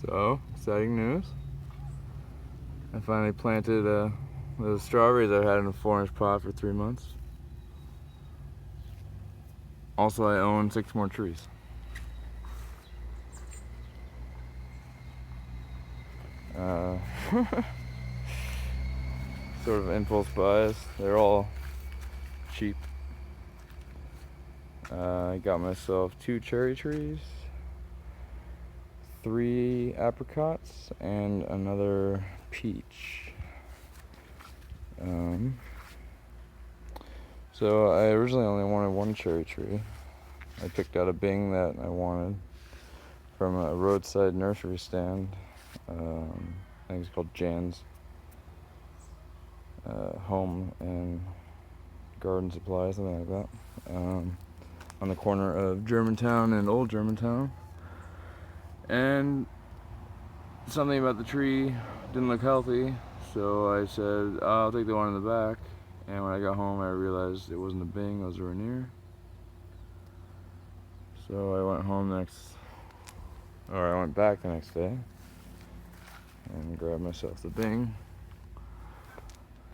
So, exciting news. I finally planted those strawberries I had in a 4-inch pot for 3 months. Also, I own 6 more trees. Sort of impulse buys. They're all cheap. I got myself 2 cherry trees, 3 apricots, and another peach. So I originally only wanted 1 cherry tree. I picked out a Bing that I wanted from a roadside nursery stand. I think it's called Jan's Home and Garden Supply, something like that. On the corner of Germantown and Old Germantown. And something about the tree didn't look healthy, so I said, I'll take the one in the back. And when I got home, I realized it wasn't a Bing, it was a Rainier. So I went back the next day and grabbed myself the Bing,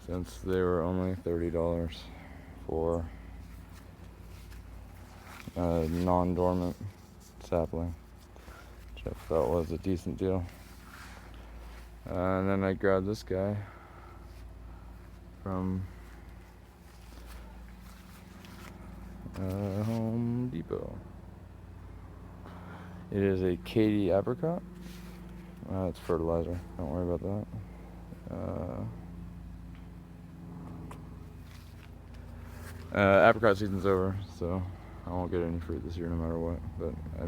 since they were only $30 for a non-dormant sapling, which I felt was a decent deal. And then I grabbed this guy from Home Depot. It is a Katy apricot. It's fertilizer, don't worry about that. Apricot season's over, so I won't get any fruit this year no matter what, but I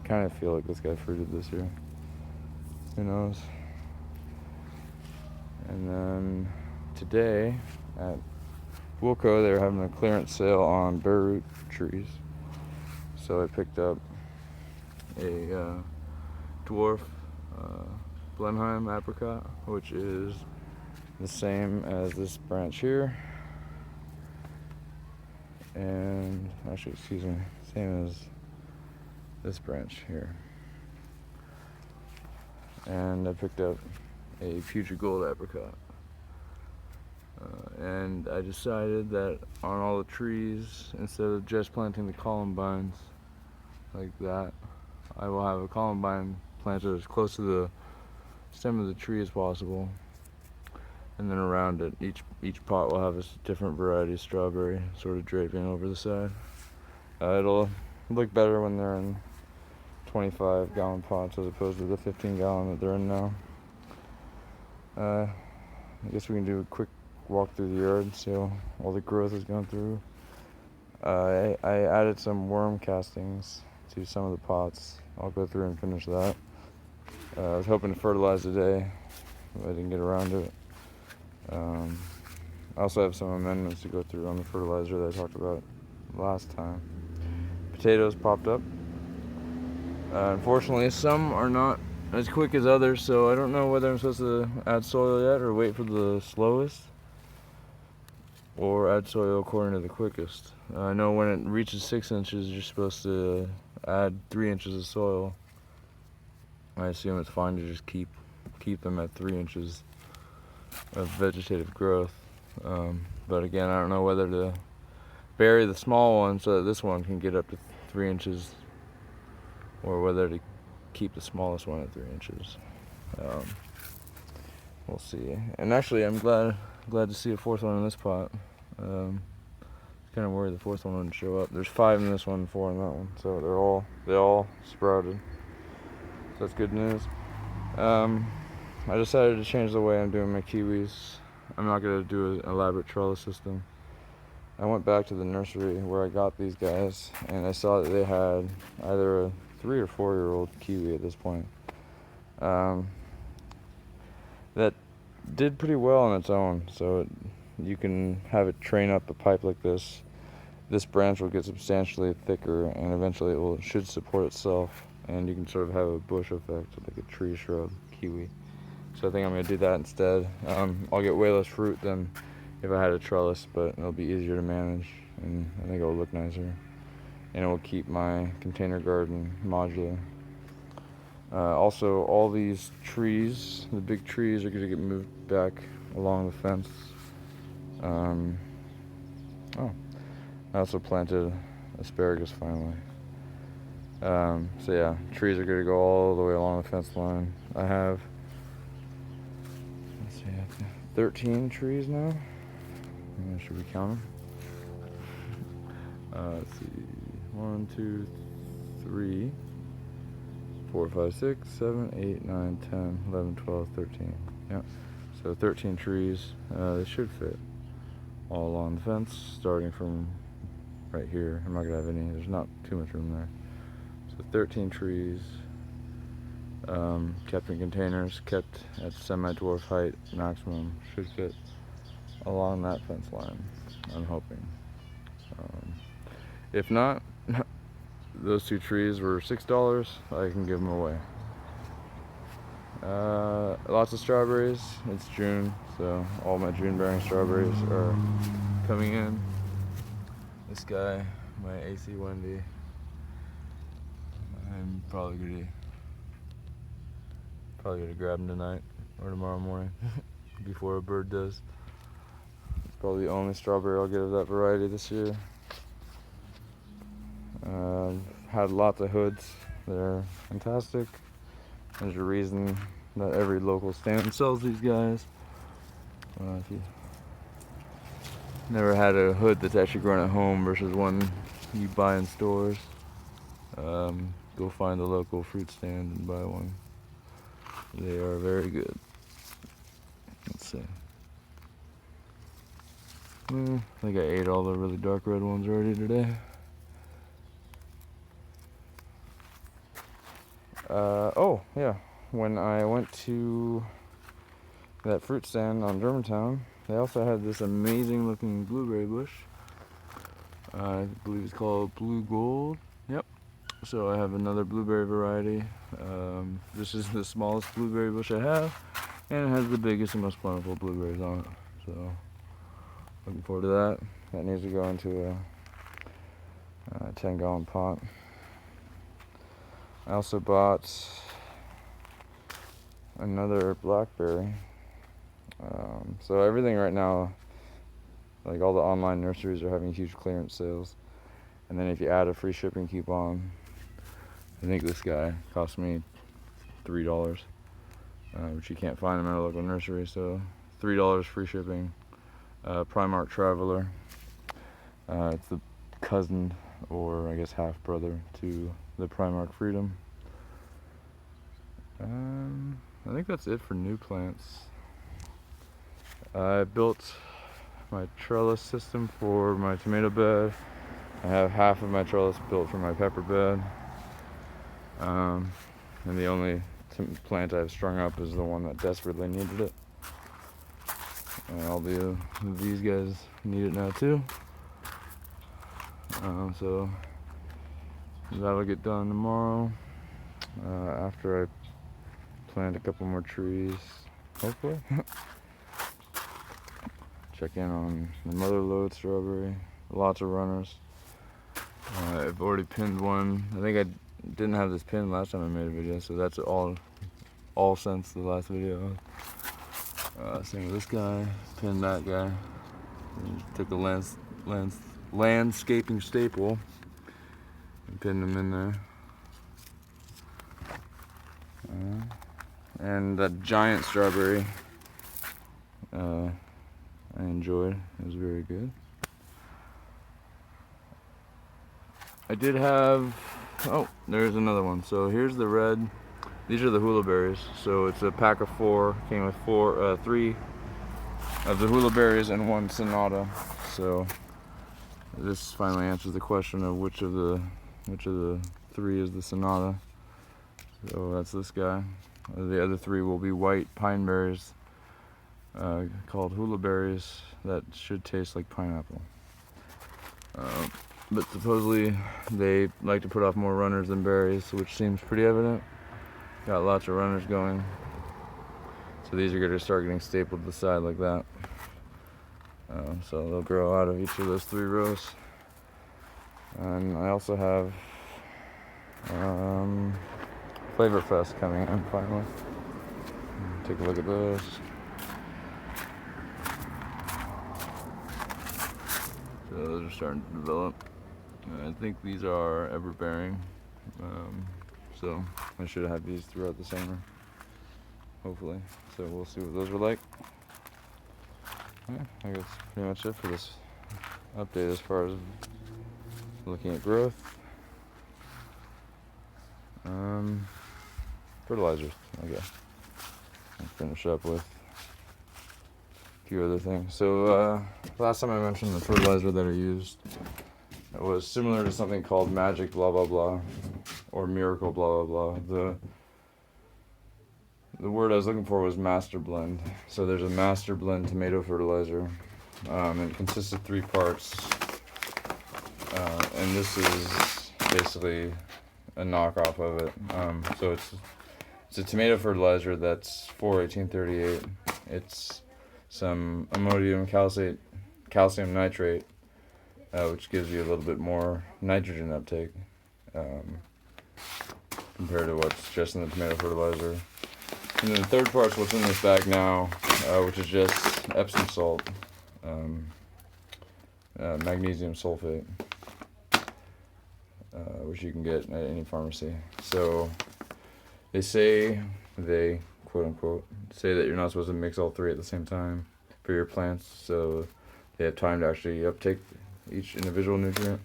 kind of feel like this guy fruited this year. Who knows? And then today at Wilco, they were having a clearance sale on bare root trees. So I picked up a dwarf Blenheim apricot, which is the same as this branch here. And actually, excuse me, same as this branch here. And I picked up a future gold apricot. And I decided that on all the trees, instead of just planting the columbines like that, I will have a columbine planted as close to the stem of the tree as possible. And then around it, each pot will have a different variety of strawberry sort of draping over the side. It'll look better when they're in 25-gallon pots as opposed to the 15-gallon that they're in now. I guess we can do a quick walk through the yard and see how all the growth has gone through. I added some worm castings to some of the pots. I'll go through and finish that. I was hoping to fertilize today, but I didn't get around to it. I also have some amendments to go through on the fertilizer that I talked about last time. Potatoes popped up. Unfortunately, some are not as quick as others, so I don't know whether I'm supposed to add soil yet or wait for the slowest, or add soil according to the quickest. I know when it reaches 6 inches, you're supposed to add 3 inches of soil. I assume it's fine to just keep them at 3 inches of vegetative growth. But again, I don't know whether to bury the small one so that this one can get up to 3 inches, or whether to keep the smallest one at 3 inches. We'll see. And actually, I'm glad to see a 4th one in this pot. Kind of worried the 4th one wouldn't show up. There's 5 in this one, 4 in that one, so they all sprouted. So that's good news. I decided to change the way I'm doing my kiwis. I'm not going to do an elaborate trellis system. I went back to the nursery where I got these guys, and I saw that they had either a 3 or 4-year-old kiwi at this point. That did pretty well on its own, so you can have it train up a pipe like this. This branch will get substantially thicker, and eventually it should support itself, and you can sort of have a bush effect, like a tree shrub kiwi. So I think I'm going to do that instead. I'll get way less fruit than if I had a trellis, but it'll be easier to manage, and I think it'll look nicer. And it will keep my container garden modular. Also, all these trees, the big trees, are going to get moved back along the fence. Oh, I also planted asparagus finally. So yeah, trees are going to go all the way along the fence line. I have, let's see, 13 trees now. Should we count them? Let's see, 1, 2, 3, 4, 5, 6, 7, 8, 9, 10, 11, 12, 13. Yep. So 13 trees. They should fit all along the fence, starting from right here. I'm not gonna have any. There's not too much room there. So 13 trees, kept in containers, kept at semi-dwarf height maximum. Should fit along that fence line, I'm hoping. If not, those 2 trees were $6. I can give them away. Lots of strawberries. It's June, so all my June-bearing strawberries are coming in. This guy, my AC Wendy, I'm probably gonna grab him tonight or tomorrow morning before a bird does. It's probably the only strawberry I'll get of that variety this year. Had lots of hoods. They're fantastic. There's a reason that every local stand sells these guys. If you never had a hood that's actually grown at home versus one you buy in stores, go find the local fruit stand and buy one. They are very good. Let's see. I think I ate all the really dark red ones already today. Oh, yeah. When I went to that fruit stand on Germantown, they also had this amazing looking blueberry bush. I believe it's called Blue Gold. Yep. So I have another blueberry variety. This is the smallest blueberry bush I have, and it has the biggest and most plentiful blueberries on it. So looking forward to that. That needs to go into a 10-gallon pot. I also bought another blackberry. So everything right now, like all the online nurseries are having huge clearance sales. And then if you add a free shipping coupon, I think this guy cost me $3, which you can't find them at a local nursery. So $3 free shipping. Primark Traveler. It's the cousin, or I guess half brother, to the Primark Freedom. I think that's it for new plants. I built my trellis system for my tomato bed. I have half of my trellis built for my pepper bed. And the only plant I've strung up is the one that desperately needed it. And all these guys need it now too. So that'll get done tomorrow. After I plant a couple more trees, hopefully. Check in on the mother lode strawberry. Lots of runners. I've already pinned one. I think I didn't have this pinned last time I made a video, so that's all since the last video. Same with this guy. Pinned that guy. And took a landscaping staple and pinned him in there. And that giant strawberry, I enjoyed. It was very good. I did have, oh, there's another one. So here's the red. These are the hula berries. So it's a pack of 4. Came with 3 of the hula berries and 1 sonata. So this finally answers the question of which of the 3 is the sonata. So that's this guy. The other 3 will be white pine berries, called hula berries, that should taste like pineapple. But supposedly they like to put off more runners than berries, which seems pretty evident. Got lots of runners going. So these are going to start getting stapled to the side like that. So they'll grow out of each of those 3 rows. And I also have Flavor Fest coming in finally. Take a look at those. So those are starting to develop. I think these are ever-bearing. So I should have these throughout the summer, hopefully. So we'll see what those are like. Yeah, I guess that's pretty much it for this update as far as looking at growth. Fertilizers, I guess. I'll finish up with a few other things. So last time I mentioned the fertilizer that I used, it was similar to something called Magic blah blah blah or Miracle blah blah blah. The word I was looking for was Master Blend. So there's a Master Blend tomato fertilizer. It consists of 3 parts. And this is basically a knockoff of it. So it's a tomato fertilizer that's 4-1838. It's some ammonium calcium nitrate, which gives you a little bit more nitrogen uptake compared to what's just in the tomato fertilizer. And then the third part's what's in this bag now, which is just Epsom salt, magnesium sulfate, which you can get at any pharmacy. So they quote unquote say that you're not supposed to mix all 3 at the same time for your plants, so they have time to actually uptake each individual nutrient.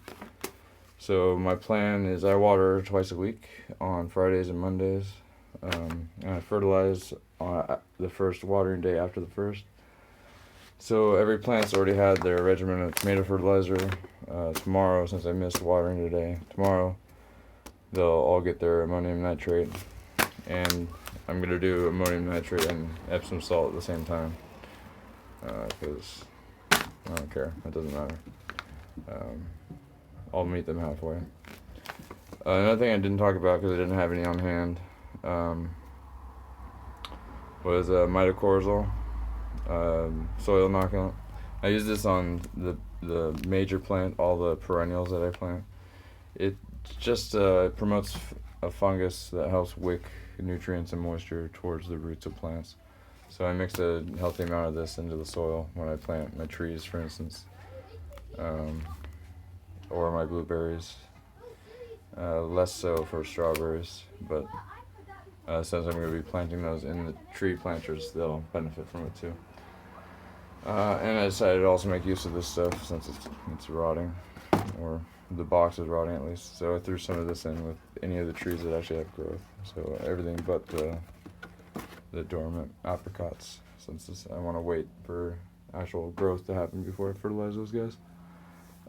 So my plan is I water twice a week on Fridays and Mondays, and I fertilize on the first watering day after the first. So every plant's already had their regimen of tomato fertilizer. Tomorrow, since I missed watering today, tomorrow they'll all get their ammonium nitrate, and I'm going to do ammonium nitrate and Epsom salt at the same time, because I don't care, it doesn't matter. I'll meet them halfway. Another thing I didn't talk about because I didn't have any on hand was mitochondrial soil knockout. I use this on the major plant, all the perennials that I plant. It just promotes a fungus that helps wick nutrients and moisture towards the roots of plants. So I mix a healthy amount of this into the soil when I plant my trees, for instance, or my blueberries. Less so for strawberries, but since I'm going to be planting those in the tree planters, they'll benefit from it too. And I decided to also make use of this stuff since it's rotting, or the box is rotting at least. So I threw some of this in with any of the trees that actually have growth. So everything but the dormant apricots, since I want to wait for actual growth to happen before I fertilize those guys.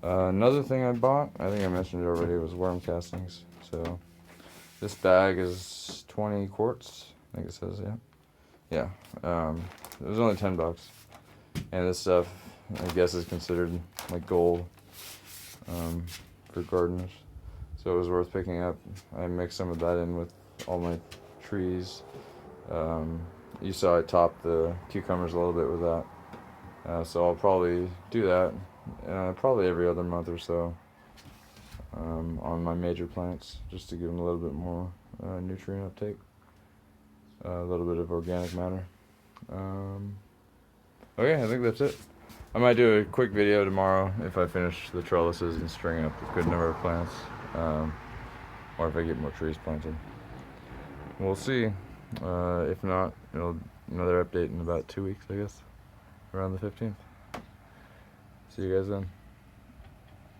Another thing I bought, I think I mentioned it already, was worm castings. So this bag is 20 quarts, I think it says, yeah. It was only $10. And this stuff, I guess, is considered like gold for gardeners. So it was worth picking up. I mixed some of that in with all my trees. You saw I topped the cucumbers a little bit with that. So I'll probably do that probably every other month or so on my major plants, just to give them a little bit more nutrient uptake, a little bit of organic matter. Okay, I think that's it. I might do a quick video tomorrow if I finish the trellises and string up a good number of plants, or if I get more trees planted. We'll see. If not, another update in about 2 weeks, I guess, around the 15th. See you guys then.